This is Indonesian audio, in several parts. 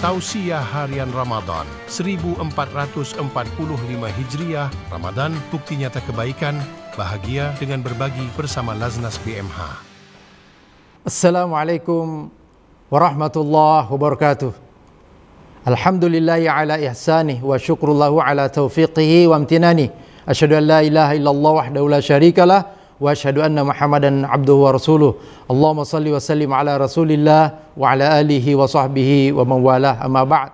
Tausiah Harian Ramadan 1445 Hijriah. Ramadan bukti nyata kebaikan, bahagia dengan berbagi bersama Laznas BMH. Assalamualaikum warahmatullahi wabarakatuh. Alhamdulillahi ala ihsanih wa syukrullahu ala taufiqihi wa amtinani. Asyhadu an la ilaha illallah wahdahu la syarikalah wa asyhadu anna Muhammadan abduhu wa rasuluh. Allahumma salli wa sallim ala Rasulillah wa ala alihi wa sahbihi wa man walah. Amma ba'd.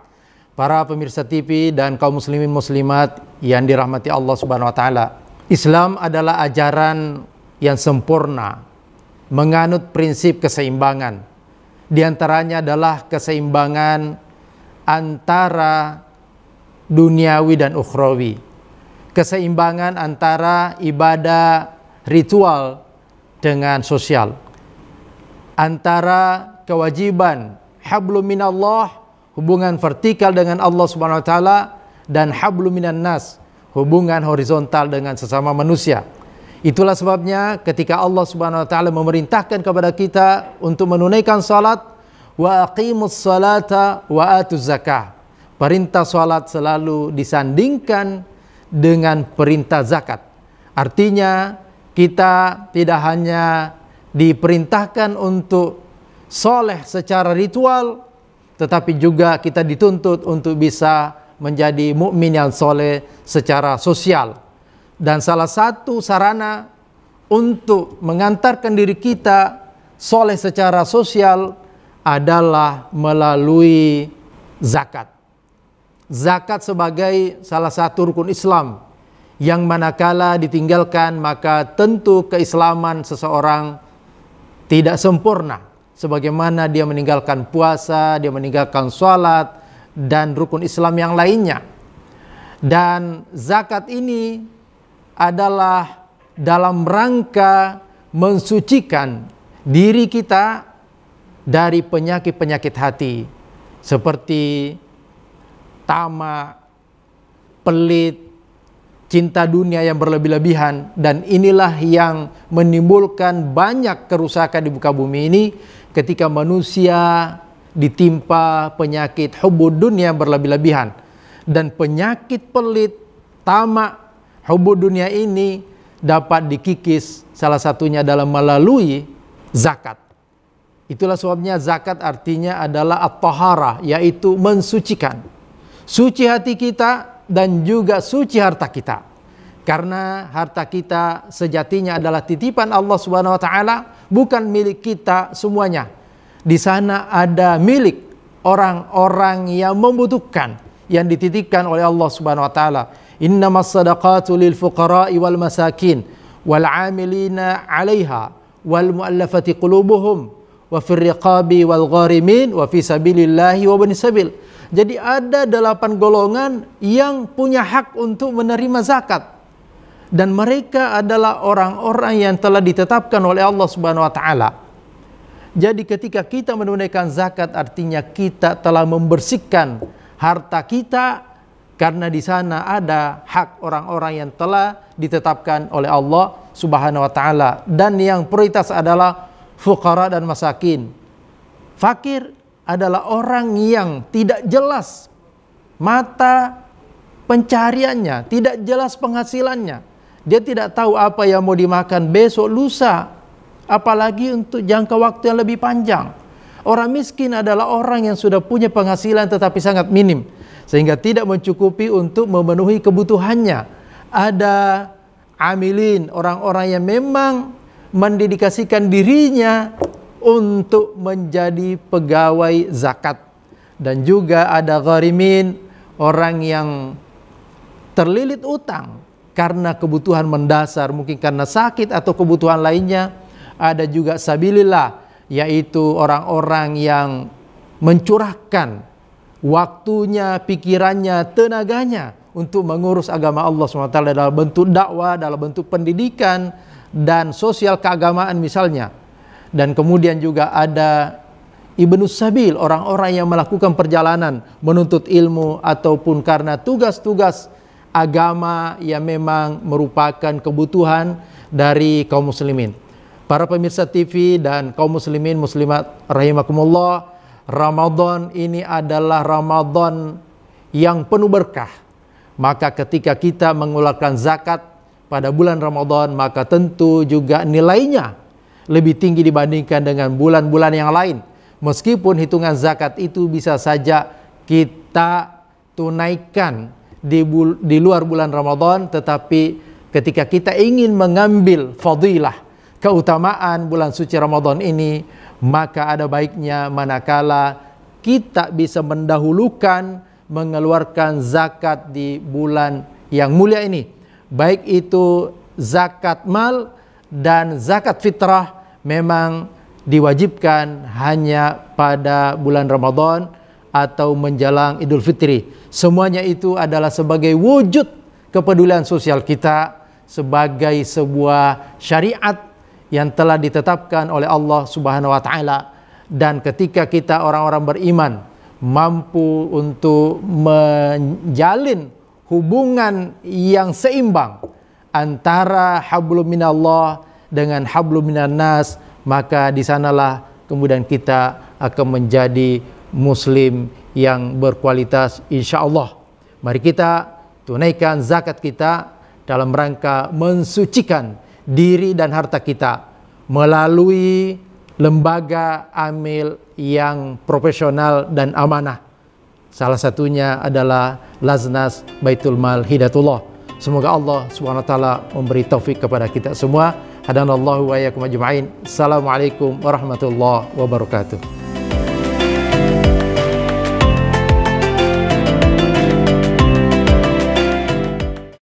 Para pemirsa TV dan kaum muslimin muslimat yang dirahmati Allah Subhanahu wa taala. Islam adalah ajaran yang sempurna, menganut prinsip keseimbangan. Di antaranya adalah keseimbangan antara duniawi dan ukhrawi. Keseimbangan antara ibadah ritual dengan sosial, antara kewajiban hablum minallah, hubungan vertikal dengan Allah Subhanahu wa taala, dan hablum minan nas, hubungan horizontal dengan sesama manusia. Itulah sebabnya ketika Allah Subhanahu wa taala memerintahkan kepada kita untuk menunaikan salat, wa aqimus salata wa atuz zakah. Perintah salat selalu disandingkan dengan perintah zakat. Artinya kita tidak hanya diperintahkan untuk soleh secara ritual, tetapi juga kita dituntut untuk bisa menjadi mukmin yang soleh secara sosial. Dan salah satu sarana untuk mengantarkan diri kita soleh secara sosial adalah melalui zakat. Zakat sebagai salah satu rukun Islam yang manakala ditinggalkan maka tentu keislaman seseorang tidak sempurna, sebagaimana dia meninggalkan puasa, dia meninggalkan sholat dan rukun Islam yang lainnya. Dan zakat ini adalah dalam rangka mensucikan diri kita dari penyakit-penyakit hati seperti tamak, pelit, cinta dunia yang berlebih-lebihan. Dan inilah yang menimbulkan banyak kerusakan di muka bumi ini ketika manusia ditimpa penyakit hubbud dunia berlebih-lebihan. Dan penyakit pelit, tamak, hubbud dunia ini dapat dikikis salah satunya dalam melalui zakat. Itulah sebabnya zakat artinya adalah at-taharah, yaitu mensucikan. Suci hati kita dan juga suci harta kita. Karena harta kita sejatinya adalah titipan Allah Subhanahu wa taala, bukan milik kita semuanya. Di sana ada milik orang-orang yang membutuhkan, yang dititipkan oleh Allah Subhanahu wa taala. Innamas shadaqatu lil fuqara'i wal masakin wal 'amilina 'alaiha wal mu'allafati qulubuhum wa fir riqabi wal gharimin wa fi sabilillahi wa ibnis sabil. Jadi ada 8 golongan yang punya hak untuk menerima zakat. Dan mereka adalah orang-orang yang telah ditetapkan oleh Allah Subhanahu wa taala. Jadi ketika kita menunaikan zakat artinya kita telah membersihkan harta kita, karena di sana ada hak orang-orang yang telah ditetapkan oleh Allah Subhanahu wa taala. Dan yang prioritas adalah fuqara dan masakin. Fakir adalah orang yang tidak jelas mata pencariannya, tidak jelas penghasilannya. Dia tidak tahu apa yang mau dimakan besok lusa, apalagi untuk jangka waktu yang lebih panjang. Orang miskin adalah orang yang sudah punya penghasilan tetapi sangat minim, sehingga tidak mencukupi untuk memenuhi kebutuhannya. Ada amilin, orang-orang yang memang mendedikasikan dirinya untuk menjadi pegawai zakat. Dan juga ada gharimin, orang yang terlilit utang karena kebutuhan mendasar, mungkin karena sakit atau kebutuhan lainnya. Ada juga sabilillah, yaitu orang-orang yang mencurahkan waktunya, pikirannya, tenaganya untuk mengurus agama Allah SWT dalam bentuk dakwah, dalam bentuk pendidikan dan sosial keagamaan misalnya. Dan kemudian juga ada ibnus sabil, orang-orang yang melakukan perjalanan menuntut ilmu ataupun karena tugas-tugas agama yang memang merupakan kebutuhan dari kaum muslimin. Para pemirsa TV dan kaum muslimin muslimat rahimakumullah, Ramadan ini adalah Ramadan yang penuh berkah. Maka ketika kita mengeluarkan zakat pada bulan Ramadan, maka tentu juga nilainya lebih tinggi dibandingkan dengan bulan-bulan yang lain. Meskipun hitungan zakat itu bisa saja kita tunaikan di luar bulan Ramadan, tetapi ketika kita ingin mengambil fadilah, keutamaan bulan suci Ramadan ini, maka ada baiknya manakala kita bisa mendahulukan mengeluarkan zakat di bulan yang mulia ini, baik itu zakat mal dan zakat fitrah, memang diwajibkan hanya pada bulan Ramadan atau menjelang Idul Fitri. Semuanya itu adalah sebagai wujud kepedulian sosial kita, sebagai sebuah syariat yang telah ditetapkan oleh Allah Subhanahu wa taala. Dan ketika kita orang-orang beriman mampu untuk menjalin hubungan yang seimbang antara hablum minallah dengan hablum minan nas, maka di sanalah kemudian kita akan menjadi muslim yang berkualitas insyaallah. Mari kita tunaikan zakat kita dalam rangka mensucikan diri dan harta kita melalui lembaga amil yang profesional dan amanah. Salah satunya adalah Laznas Baitul Mal Hidayatullah. Semoga Allah Subhanahu wa taala memberi taufik kepada kita semua. Hadanallahu wa iyyakum ajma'in. Assalamualaikum warahmatullahi wabarakatuh.